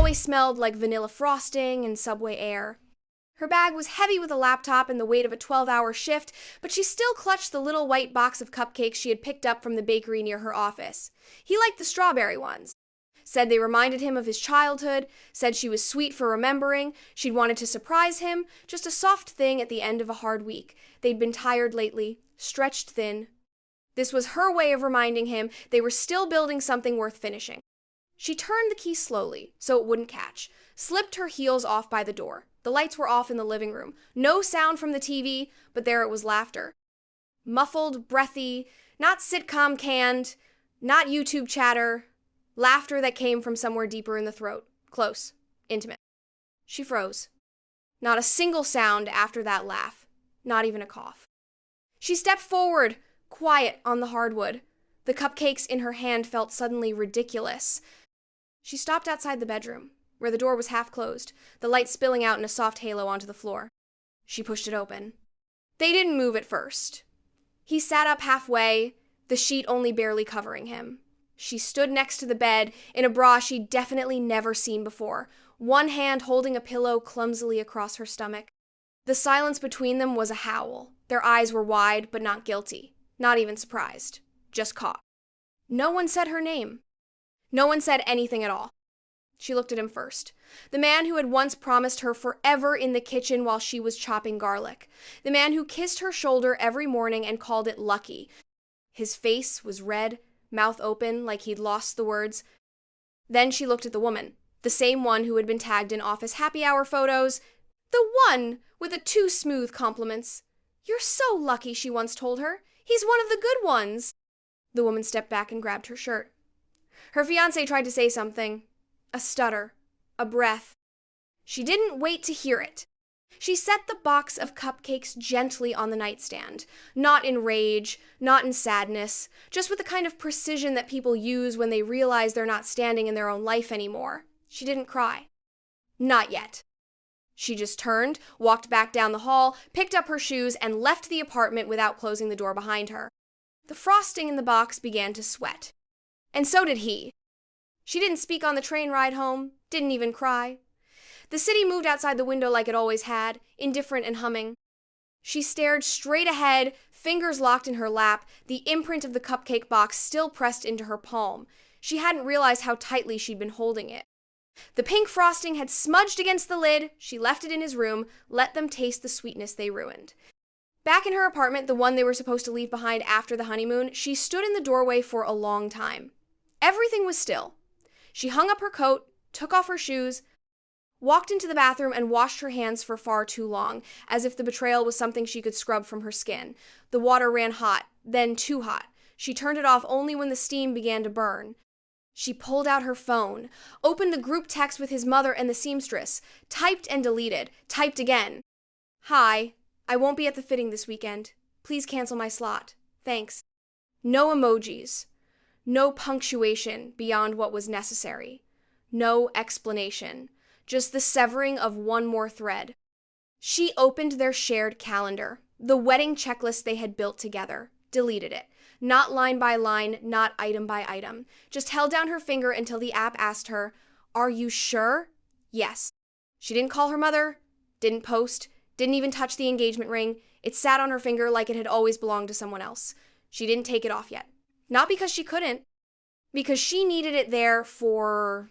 always smelled like vanilla frosting and Subway air. Her bag was heavy with a laptop and the weight of a 12-hour shift, but she still clutched the little white box of cupcakes she had picked up from the bakery near her office. He liked the strawberry ones. Said they reminded him of his childhood, said she was sweet for remembering, she'd wanted to surprise him, just a soft thing at the end of a hard week. They'd been tired lately, stretched thin. This was her way of reminding him they were still building something worth finishing. She turned the key slowly, so it wouldn't catch, slipped her heels off by the door. The lights were off in the living room. No sound from the TV, but there it was laughter. Muffled, breathy, not sitcom canned, not YouTube chatter. Laughter that came from somewhere deeper in the throat. Close. Intimate. She froze. Not a single sound after that laugh. Not even a cough. She stepped forward, quiet on the hardwood. The cupcakes in her hand felt suddenly ridiculous. She stopped outside the bedroom, where the door was half closed, the light spilling out in a soft halo onto the floor. She pushed it open. They didn't move at first. He sat up halfway, the sheet only barely covering him. She stood next to the bed, in a bra she'd definitely never seen before, one hand holding a pillow clumsily across her stomach. The silence between them was a howl. Their eyes were wide, but not guilty. Not even surprised. Just caught. No one said her name. No one said anything at all. She looked at him first. The man who had once promised her forever in the kitchen while she was chopping garlic. The man who kissed her shoulder every morning and called it lucky. His face was red, mouth open like he'd lost the words. Then she looked at the woman, the same one who had been tagged in office happy hour photos, the one with the too smooth compliments. "You're so lucky," she once told her. "He's one of the good ones." The woman stepped back and grabbed her shirt. Her fiancé tried to say something. A stutter. A breath. She didn't wait to hear it. She set the box of cupcakes gently on the nightstand, not in rage, not in sadness, just with the kind of precision that people use when they realize they're not standing in their own life anymore. She didn't cry. Not yet. She just turned, walked back down the hall, picked up her shoes, and left the apartment without closing the door behind her. The frosting in the box began to sweat. And so did he. She didn't speak on the train ride home, didn't even cry. The city moved outside the window like it always had, indifferent and humming. She stared straight ahead, fingers locked in her lap, the imprint of the cupcake box still pressed into her palm. She hadn't realized how tightly she'd been holding it. The pink frosting had smudged against the lid. She left it in his room, let them taste the sweetness they ruined. Back in her apartment, the one they were supposed to leave behind after the honeymoon, she stood in the doorway for a long time. Everything was still. She hung up her coat, took off her shoes, walked into the bathroom and washed her hands for far too long, as if the betrayal was something she could scrub from her skin. The water ran hot, then too hot. She turned it off only when the steam began to burn. She pulled out her phone, opened the group text with his mother and the seamstress, typed and deleted, typed again. "Hi, I won't be at the fitting this weekend. Please cancel my slot. Thanks." No emojis. No punctuation beyond what was necessary. No explanation. Just the severing of one more thread. She opened their shared calendar, the wedding checklist they had built together, deleted it. Not line by line, not item by item. Just held down her finger until the app asked her, "Are you sure?" Yes. She didn't call her mother, didn't post, didn't even touch the engagement ring. It sat on her finger like it had always belonged to someone else. She didn't take it off yet. Not because she couldn't, because she needed it there for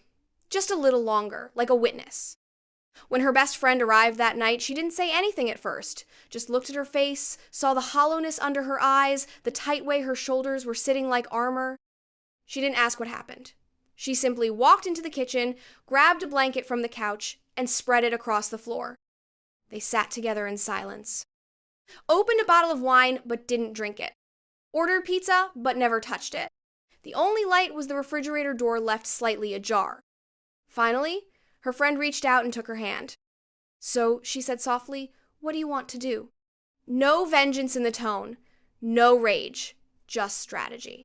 just a little longer, like a witness. When her best friend arrived that night, she didn't say anything at first, just looked at her face, saw the hollowness under her eyes, the tight way her shoulders were sitting like armor. She didn't ask what happened. She simply walked into the kitchen, grabbed a blanket from the couch, and spread it across the floor. They sat together in silence. Opened a bottle of wine, but didn't drink it. Ordered pizza, but never touched it. The only light was the refrigerator door left slightly ajar. Finally, her friend reached out and took her hand. "So," she said softly, "what do you want to do?" No vengeance in the tone. No rage. Just strategy.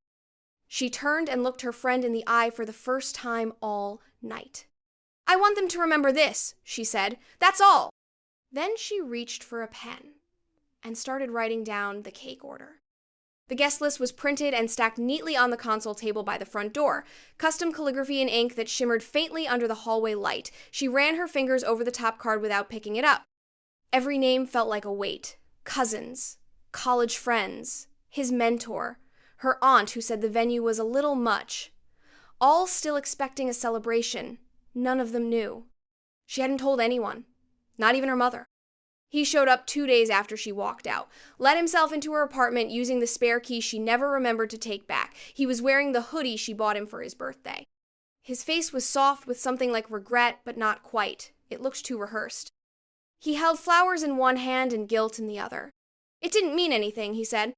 She turned and looked her friend in the eye for the first time all night. "I want them to remember this," she said. "That's all." Then she reached for a pen and started writing down the cake order. The guest list was printed and stacked neatly on the console table by the front door, custom calligraphy in ink that shimmered faintly under the hallway light. She ran her fingers over the top card without picking it up. Every name felt like a weight. Cousins, college friends, his mentor, her aunt who said the venue was a little much. All still expecting a celebration. None of them knew. She hadn't told anyone, not even her mother. He showed up 2 days after she walked out, let himself into her apartment using the spare key she never remembered to take back. He was wearing the hoodie she bought him for his birthday. His face was soft with something like regret, but not quite. It looked too rehearsed. He held flowers in one hand and guilt in the other. It didn't mean anything, he said.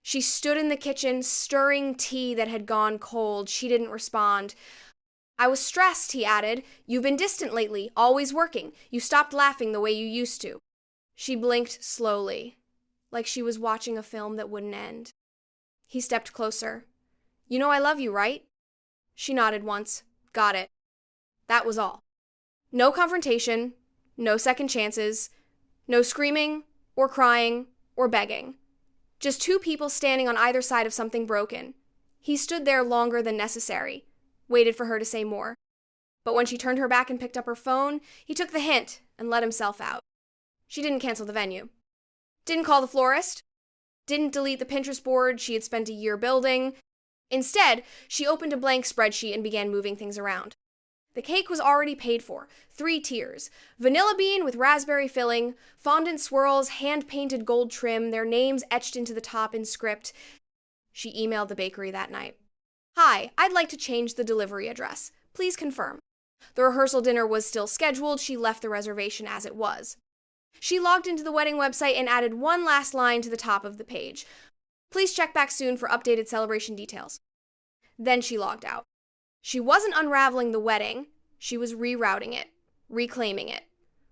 She stood in the kitchen, stirring tea that had gone cold. She didn't respond. I was stressed, he added. You've been distant lately, always working. You stopped laughing the way you used to. She blinked slowly, like she was watching a film that wouldn't end. He stepped closer. You know I love you, right? She nodded once. Got it. That was all. No confrontation, no second chances, no screaming or crying or begging. Just two people standing on either side of something broken. He stood there longer than necessary, waited for her to say more. But when she turned her back and picked up her phone, he took the hint and let himself out. She didn't cancel the venue. Didn't call the florist. Didn't delete the Pinterest board she had spent a year building. Instead, she opened a blank spreadsheet and began moving things around. The cake was already paid for, 3 tiers. Vanilla bean with raspberry filling, fondant swirls, hand-painted gold trim, their names etched into the top in script. She emailed the bakery that night. Hi, I'd like to change the delivery address. Please confirm. The rehearsal dinner was still scheduled. She left the reservation as it was. She logged into the wedding website and added one last line to the top of the page. Please check back soon for updated celebration details. Then she logged out. She wasn't unraveling the wedding. She was rerouting it, reclaiming it,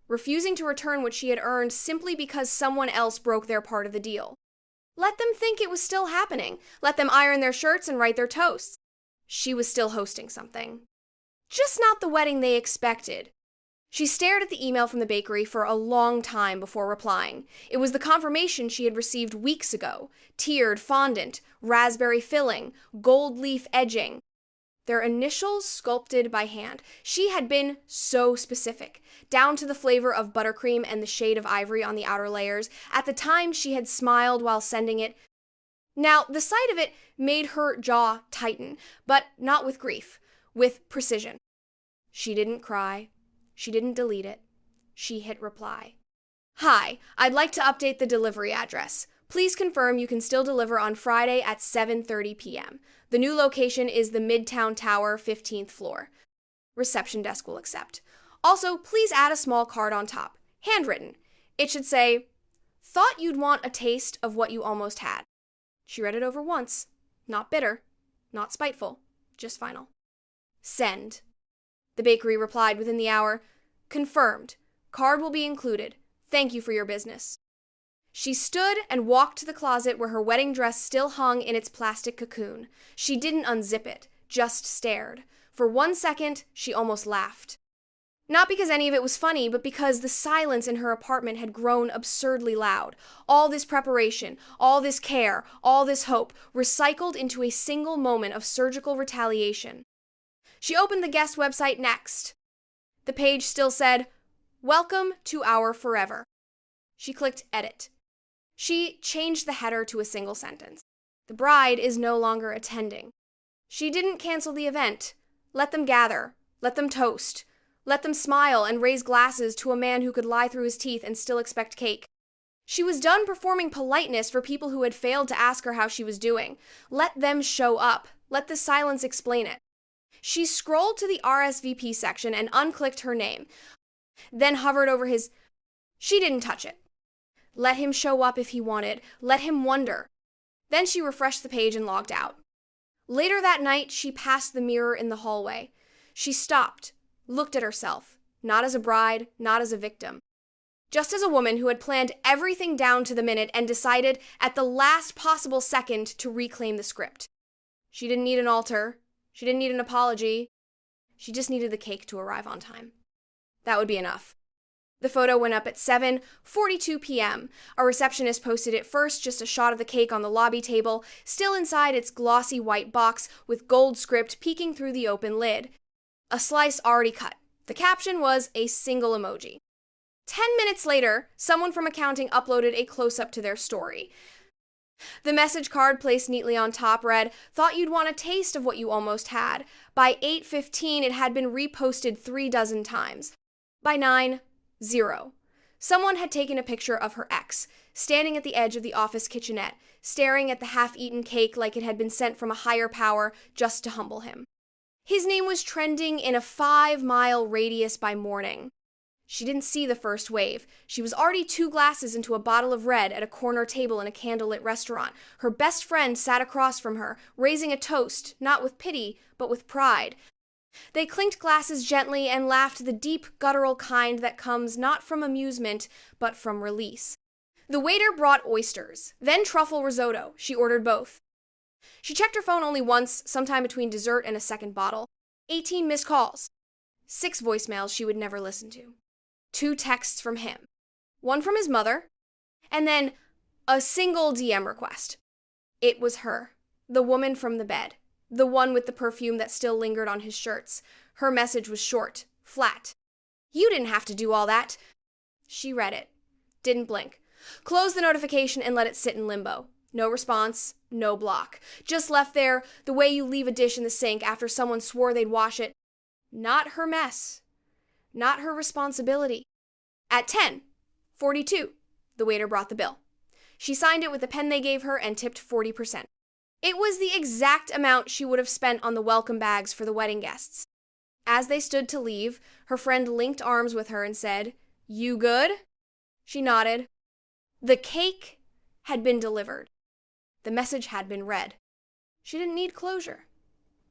refusing to return what she had earned simply because someone else broke their part of the deal. Let them think it was still happening. Let them iron their shirts and write their toasts. She was still hosting something. Just not the wedding they expected. She stared at the email from the bakery for a long time before replying. It was the confirmation she had received weeks ago. Tiered fondant, raspberry filling, gold leaf edging. Their initials sculpted by hand. She had been so specific, down to the flavor of buttercream and the shade of ivory on the outer layers. At the time, she had smiled while sending it. Now, the sight of it made her jaw tighten, but not with grief, with precision. She didn't cry. She didn't delete it. She hit reply. Hi, I'd like to update the delivery address. Please confirm you can still deliver on Friday at 7:30 p.m. The new location is the Midtown Tower, 15th floor. Reception desk will accept. Also, please add a small card on top, handwritten. It should say, thought you'd want a taste of what you almost had. She read it over once. Not bitter, not spiteful, just final. Send. The bakery replied within the hour, confirmed. Card will be included. Thank you for your business. She stood and walked to the closet where her wedding dress still hung in its plastic cocoon. She didn't unzip it, just stared. For 1 second, she almost laughed. Not because any of it was funny, but because the silence in her apartment had grown absurdly loud. All this preparation, all this care, all this hope, recycled into a single moment of surgical retaliation. She opened the guest website next. The page still said, Welcome to our forever. She clicked edit. She changed the header to a single sentence. The bride is no longer attending. She didn't cancel the event. Let them gather. Let them toast. Let them smile and raise glasses to a man who could lie through his teeth and still expect cake. She was done performing politeness for people who had failed to ask her how she was doing. Let them show up. Let the silence explain it. She scrolled to the RSVP section and unclicked her name, then hovered over his. She didn't touch it. Let him show up if he wanted. Let him wonder. Then she refreshed the page and logged out. Later that night, she passed the mirror in the hallway. She stopped, looked at herself, not as a bride, not as a victim. Just as a woman who had planned everything down to the minute and decided at the last possible second to reclaim the script. She didn't need an altar. She didn't need an apology. She just needed the cake to arrive on time. That would be enough. The photo went up at 7:42 p.m. A receptionist posted it first, just a shot of the cake on the lobby table, still inside its glossy white box with gold script peeking through the open lid. A slice already cut. The caption was a single emoji. 10 minutes later, someone from accounting uploaded a close-up to their story. The message card placed neatly on top read, "Thought you'd want a taste of what you almost had." By 8:15, it had been reposted 36 times. By 9, 0. Someone had taken a picture of her ex, standing at the edge of the office kitchenette, staring at the half-eaten cake like it had been sent from a higher power just to humble him. His name was trending in a 5-mile radius by morning. She didn't see the first wave. She was already 2 glasses into a bottle of red at a corner table in a candlelit restaurant. Her best friend sat across from her, raising a toast, not with pity, but with pride. They clinked glasses gently and laughed the deep, guttural kind that comes not from amusement, but from release. The waiter brought oysters, then truffle risotto. She ordered both. She checked her phone only once, sometime between dessert and a second bottle. 18 missed calls. 6 voicemails she would never listen to. 2 texts from him. 1 from his mother, and then a single DM request. It was her, the woman from the bed, the one with the perfume that still lingered on his shirts. Her message was short, flat. "You didn't have to do all that." She read it, didn't blink, closed the notification and let it sit in limbo. No response, no block. Just left there the way you leave a dish in the sink after someone swore they'd wash it. Not her mess. Not her responsibility. At 10:42, the waiter brought the bill. She signed it with the pen they gave her and tipped 40%. It was the exact amount she would have spent on the welcome bags for the wedding guests. As they stood to leave, her friend linked arms with her and said, "You good?" She nodded. The cake had been delivered. The message had been read. She didn't need closure.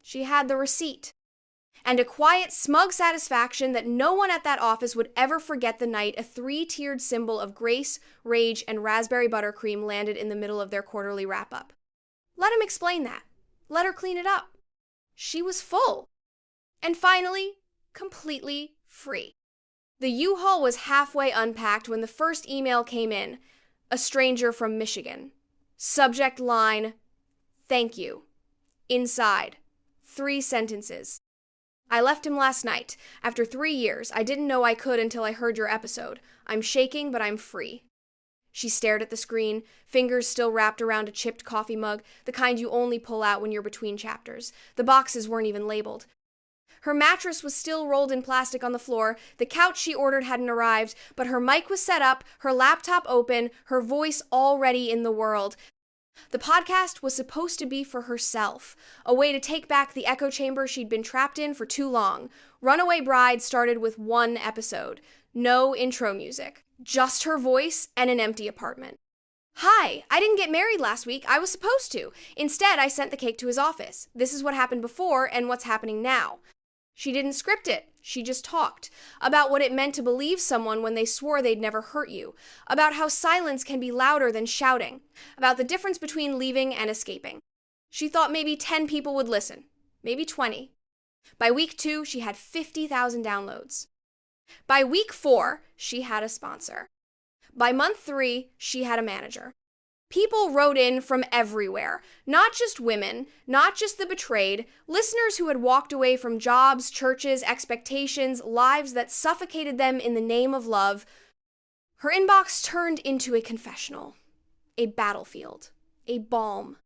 She had the receipt. And a quiet, smug satisfaction that no one at that office would ever forget the night a 3-tiered symbol of grace, rage, and raspberry buttercream landed in the middle of their quarterly wrap-up. Let him explain that. Let her clean it up. She was full. And finally, completely free. The U-Haul was halfway unpacked when the first email came in. A stranger from Michigan. Subject line, "Thank you." Inside, 3 sentences. "I left him last night. After 3 years, I didn't know I could until I heard your episode. I'm shaking, but I'm free." She stared at the screen, fingers still wrapped around a chipped coffee mug, the kind you only pull out when you're between chapters. The boxes weren't even labeled. Her mattress was still rolled in plastic on the floor, the couch she ordered hadn't arrived, but her mic was set up, her laptop open, her voice already in the world. The podcast was supposed to be for herself, a way to take back the echo chamber she'd been trapped in for too long. Runaway Bride started with 1 episode. No intro music. Just her voice and an empty apartment. "Hi, I didn't get married last week. I was supposed to. Instead, I sent the cake to his office. This is what happened before and what's happening now." She didn't script it. She just talked about what it meant to believe someone when they swore they'd never hurt you, about how silence can be louder than shouting, about the difference between leaving and escaping. She thought maybe 10 people would listen, maybe 20. By week 2, she had 50,000 downloads. By week 4, she had a sponsor. By month 3, she had a manager. People wrote in from everywhere, not just women, not just the betrayed, listeners who had walked away from jobs, churches, expectations, lives that suffocated them in the name of love. Her inbox turned into a confessional, a battlefield, a balm.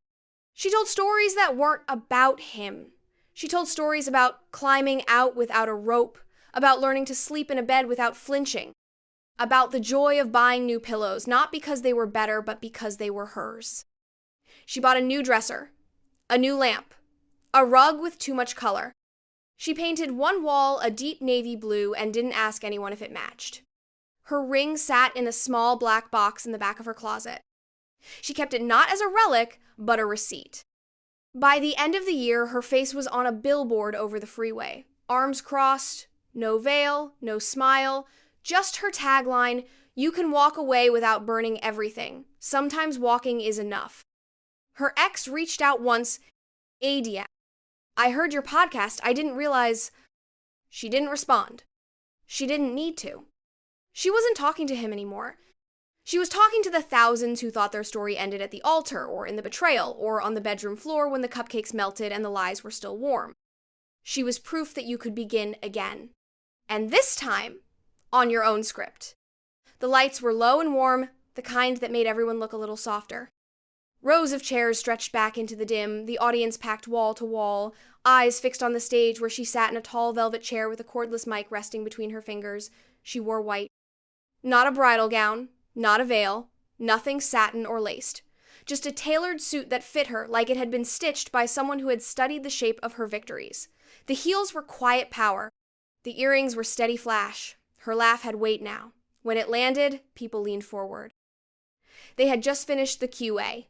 She told stories that weren't about him. She told stories about climbing out without a rope, about learning to sleep in a bed without flinching, about the joy of buying new pillows, not because they were better, but because they were hers. She bought a new dresser, a new lamp, a rug with too much color. She painted one wall a deep navy blue and didn't ask anyone if it matched. Her ring sat in a small black box in the back of her closet. She kept it not as a relic, but a receipt. By the end of the year, her face was on a billboard over the freeway. Arms crossed, no veil, no smile, just her tagline, "You can walk away without burning everything. Sometimes walking is enough." Her ex reached out once, a DM. "I heard your podcast. I didn't realize..." She didn't respond. She didn't need to. She wasn't talking to him anymore. She was talking to the thousands who thought their story ended at the altar, or in the betrayal, or on the bedroom floor when the cupcakes melted and the lies were still warm. She was proof that you could begin again. And this time, on your own script. The lights were low and warm, the kind that made everyone look a little softer. Rows of chairs stretched back into the dim, the audience packed wall to wall, eyes fixed on the stage where she sat in a tall velvet chair with a cordless mic resting between her fingers. She wore white. Not a bridal gown, not a veil, nothing satin or laced. Just a tailored suit that fit her like it had been stitched by someone who had studied the shape of her victories. The heels were quiet power. The earrings were steady flash. Her laugh had weight now. When it landed, people leaned forward. They had just finished the QA.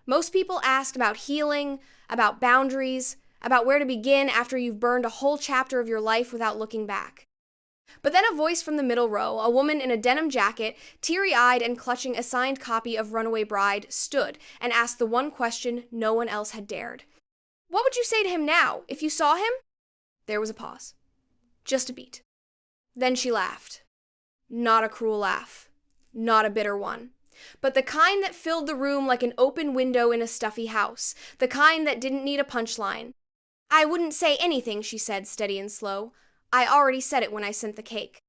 Most people asked about healing, about boundaries, about where to begin after you've burned a whole chapter of your life without looking back. But then a voice from the middle row, a woman in a denim jacket, teary-eyed and clutching a signed copy of Runaway Bride, stood and asked the one question no one else had dared. What would you say to him now, if you saw him? There was a pause. Just a beat. Then she laughed. Not a cruel laugh. Not a bitter one. But the kind that filled the room like an open window in a stuffy house. The kind that didn't need a punchline. I wouldn't say anything, she said, steady and slow. I already said it when I sent the cake.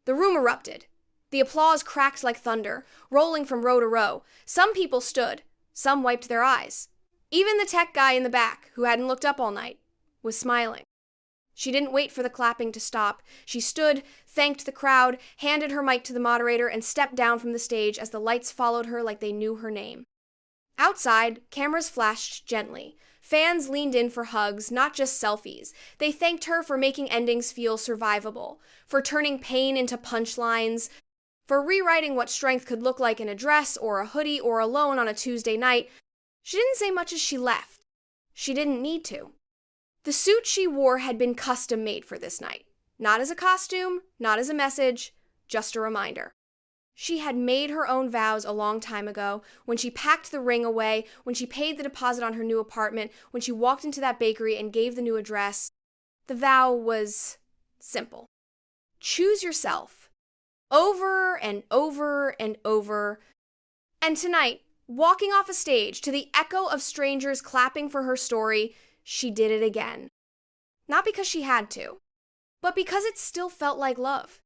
The room erupted. The applause cracked like thunder, rolling from row to row. Some people stood. Some wiped their eyes. Even the tech guy in the back, who hadn't looked up all night, was smiling. She didn't wait for the clapping to stop. She stood, thanked the crowd, handed her mic to the moderator, and stepped down from the stage as the lights followed her like they knew her name. Outside, cameras flashed gently. Fans leaned in for hugs, not just selfies. They thanked her for making endings feel survivable, for turning pain into punchlines, for rewriting what strength could look like in a dress or a hoodie or alone on a Tuesday night. She didn't say much as she left. She didn't need to. The suit she wore had been custom made for this night. Not as a costume, not as a message, just a reminder. She had made her own vows a long time ago, when she packed the ring away, when she paid the deposit on her new apartment, when she walked into that bakery and gave the new address. The vow was simple. Choose yourself. Over and over and over. And tonight, walking off a stage to the echo of strangers clapping for her story, she did it again. Not because she had to, but because it still felt like love.